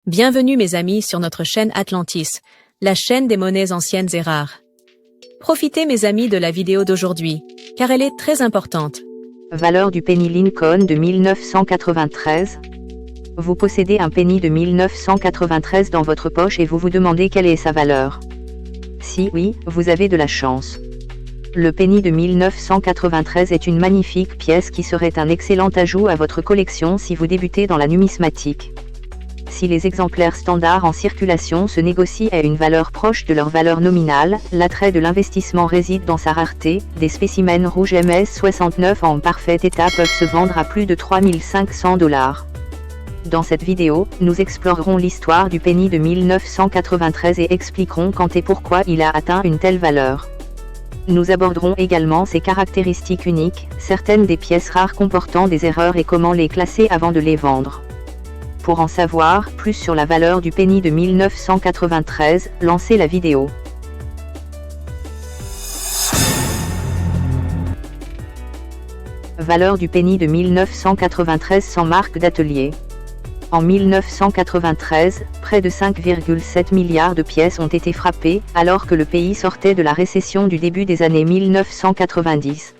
Bienvenue mes amis sur notre chaîne Atlantis, la chaîne des monnaies anciennes et rares. Profitez mes amis de la vidéo d'aujourd'hui, car elle est très importante. Valeur du penny Lincoln de 1993. Vous possédez un penny de 1993 dans votre poche et vous vous demandez quelle est sa valeur. Si oui, vous avez de la chance. Le penny de 1993 est une magnifique pièce qui serait un excellent ajout à votre collection si vous débutez dans la numismatique. Si les exemplaires standards en circulation se négocient à une valeur proche de leur valeur nominale, l'attrait de l'investissement réside dans sa rareté. Des spécimens rouges MS69 en parfait état peuvent se vendre à plus de 3500 $. Dans cette vidéo, nous explorerons l'histoire du penny de 1993 et expliquerons quand et pourquoi il a atteint une telle valeur. Nous aborderons également ses caractéristiques uniques, certaines des pièces rares comportant des erreurs et comment les classer avant de les vendre. Pour en savoir plus sur la valeur du penny de 1993, lancez la vidéo. Valeur du penny de 1993 sans marque d'atelier. En 1993, près de 5,7 milliards de pièces ont été frappées, alors que le pays sortait de la récession du début des années 1990.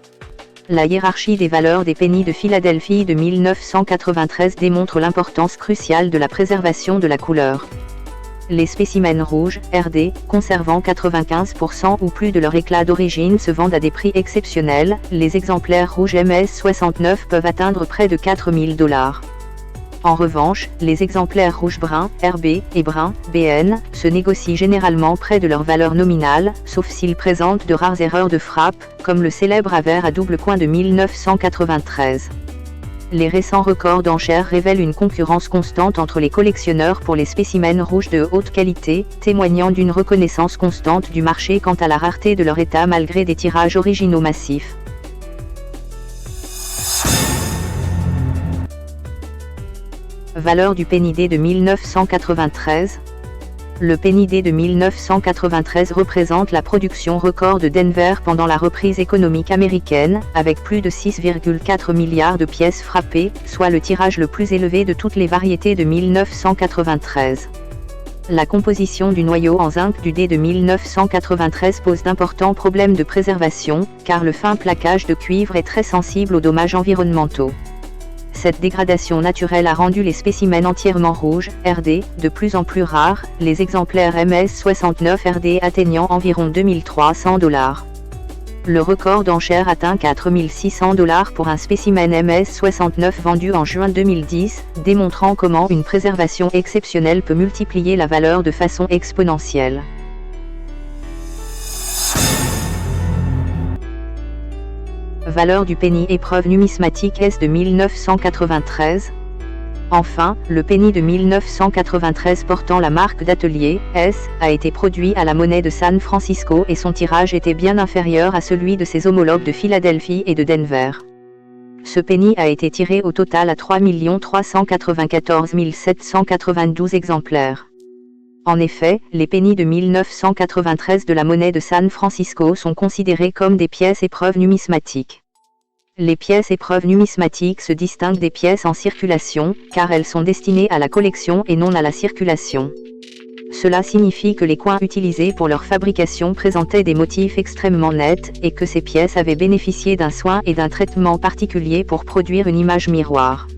La hiérarchie des valeurs des pennies de Philadelphie de 1993 démontre l'importance cruciale de la préservation de la couleur. Les spécimens rouges, RD, conservant 95% ou plus de leur éclat d'origine se vendent à des prix exceptionnels. Les exemplaires rouges MS69 peuvent atteindre près de 4000 $. En revanche, les exemplaires rouges bruns, RB, et bruns, BN, se négocient généralement près de leur valeur nominale, sauf s'ils présentent de rares erreurs de frappe, comme le célèbre avers à double coin de 1993. Les récents records d'enchères révèlent une concurrence constante entre les collectionneurs pour les spécimens rouges de haute qualité, témoignant d'une reconnaissance constante du marché quant à la rareté de leur état malgré des tirages originaux massifs. Valeur du penny D de 1993. Le penny D de 1993 représente la production record de Denver pendant la reprise économique américaine, avec plus de 6,4 milliards de pièces frappées, soit le tirage le plus élevé de toutes les variétés de 1993. La composition du noyau en zinc du D de 1993 pose d'importants problèmes de préservation, car le fin plaquage de cuivre est très sensible aux dommages environnementaux. Cette dégradation naturelle a rendu les spécimens entièrement rouges, RD, de plus en plus rares, les exemplaires MS69 RD atteignant environ 2300 $. Le record d'enchères atteint 4600 $ pour un spécimen MS69 vendu en juin 2010, démontrant comment une préservation exceptionnelle peut multiplier la valeur de façon exponentielle. Valeur du penny épreuve numismatique S de 1993. Enfin, le penny de 1993 portant la marque d'atelier, S, a été produit à la monnaie de San Francisco et son tirage était bien inférieur à celui de ses homologues de Philadelphie et de Denver. Ce penny a été tiré au total à 3 394 792 exemplaires. En effet, les pennies de 1993 de la monnaie de San Francisco sont considérées comme des pièces épreuves numismatiques. Les pièces épreuves numismatiques se distinguent des pièces en circulation, car elles sont destinées à la collection et non à la circulation. Cela signifie que les coins utilisés pour leur fabrication présentaient des motifs extrêmement nets, et que ces pièces avaient bénéficié d'un soin et d'un traitement particulier pour produire une image miroir.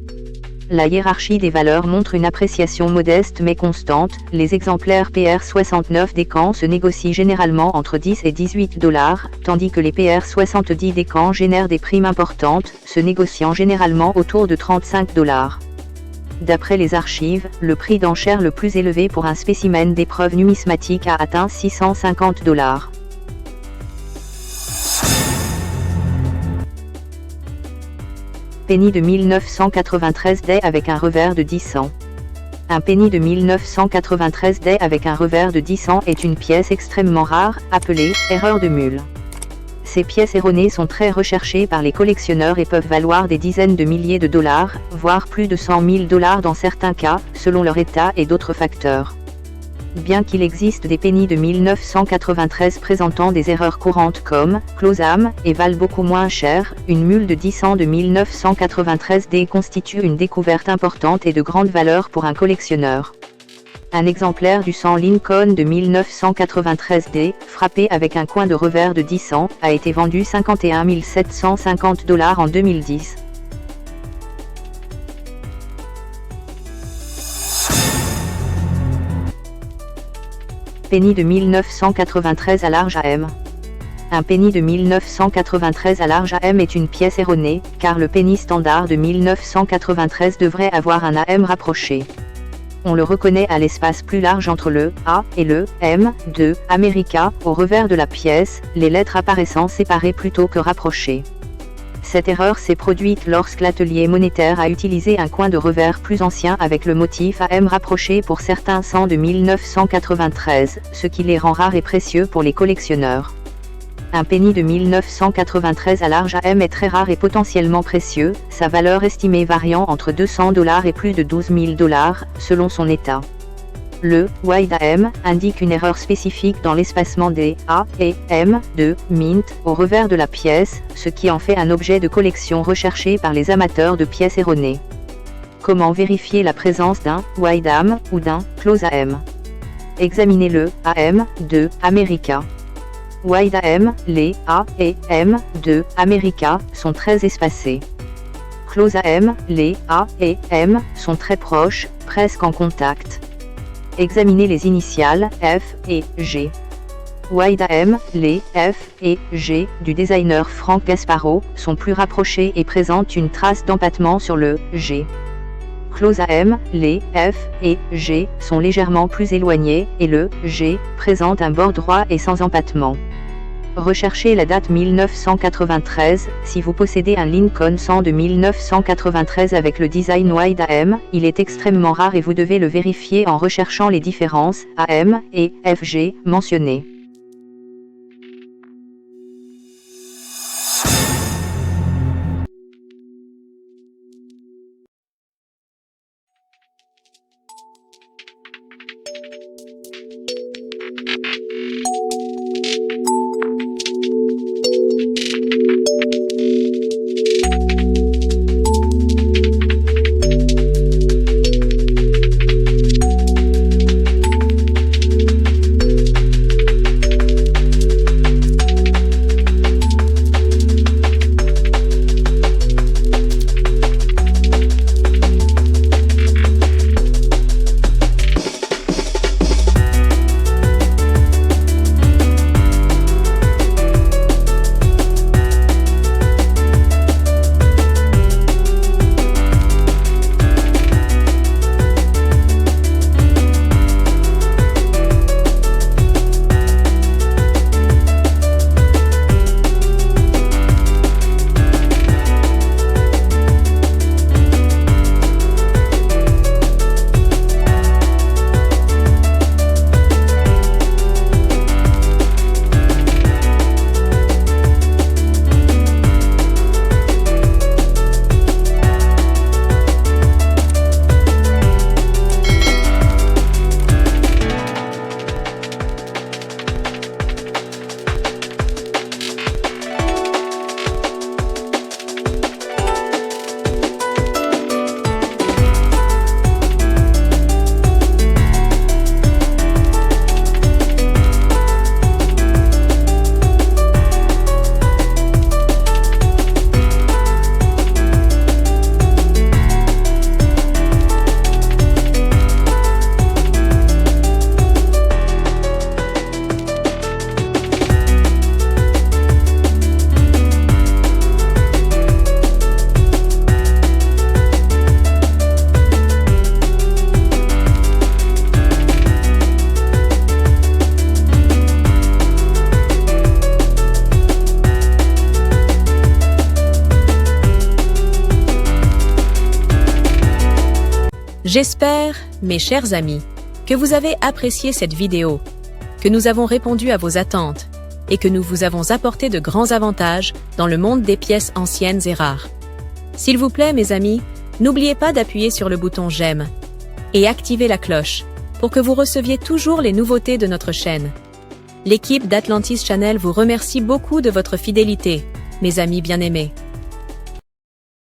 La hiérarchie des valeurs montre une appréciation modeste mais constante. Les exemplaires PR69 Descamps se négocient généralement entre 10 et 18 $, tandis que les PR70 Descamps génèrent des primes importantes, se négociant généralement autour de 35 $. D'après les archives, le prix d'enchère le plus élevé pour un spécimen d'épreuve numismatique a atteint 650 $. Penny de 1993 D avec un revers de 10 cents. Un penny de 1993 D avec un revers de 10 cents est une pièce extrêmement rare, appelée « erreur de mule ». Ces pièces erronées sont très recherchées par les collectionneurs et peuvent valoir des dizaines de milliers de dollars, voire plus de 100 000 $ dans certains cas, selon leur état et d'autres facteurs. Bien qu'il existe des pennies de 1993 présentant des erreurs courantes comme « close-am » et valent beaucoup moins cher, une mule de 10 ans de 1993 D constitue une découverte importante et de grande valeur pour un collectionneur. Un exemplaire du 100 Lincoln de 1993D, frappé avec un coin de revers de 10 cents, a été vendu 51 750 $ en 2010. Penny de 1993 à large AM. Un penny de 1993 à large AM est une pièce erronée, car le penny standard de 1993 devrait avoir un AM rapproché. On le reconnaît à l'espace plus large entre le A et le M de America, au revers de la pièce, les lettres apparaissant séparées plutôt que rapprochées. Cette erreur s'est produite lorsque l'atelier monétaire a utilisé un coin de revers plus ancien avec le motif AM rapproché pour certains cents de 1993, ce qui les rend rares et précieux pour les collectionneurs. Un penny de 1993 à large AM est très rare et potentiellement précieux, sa valeur estimée variant entre 200 $ et plus de 12 000 $, selon son état. Le wide AM indique une erreur spécifique dans l'espacement des A et M de mint au revers de la pièce, ce qui en fait un objet de collection recherché par les amateurs de pièces erronées. Comment vérifier la présence d'un wide AM ou d'un close AM? Examinez le AM de America. Wide AM, les A et M de America sont très espacés. Close AM, les A et M sont très proches, presque en contact. Examinez les initiales F et G. Wide AM, les F et G du designer Frank Gasparo sont plus rapprochés et présentent une trace d'empattement sur le G. Close AM, les F et G sont légèrement plus éloignés et le G présente un bord droit et sans empattement. Recherchez la date 1993, si vous possédez un Lincoln 100 de 1993 avec le design wide AM, il est extrêmement rare et vous devez le vérifier en recherchant les différences AM et FG mentionnées. J'espère, mes chers amis, que vous avez apprécié cette vidéo, que nous avons répondu à vos attentes et que nous vous avons apporté de grands avantages dans le monde des pièces anciennes et rares. S'il vous plaît, mes amis, n'oubliez pas d'appuyer sur le bouton j'aime et activer la cloche pour que vous receviez toujours les nouveautés de notre chaîne. L'équipe d'Atlantis Channel vous remercie beaucoup de votre fidélité, mes amis bien-aimés.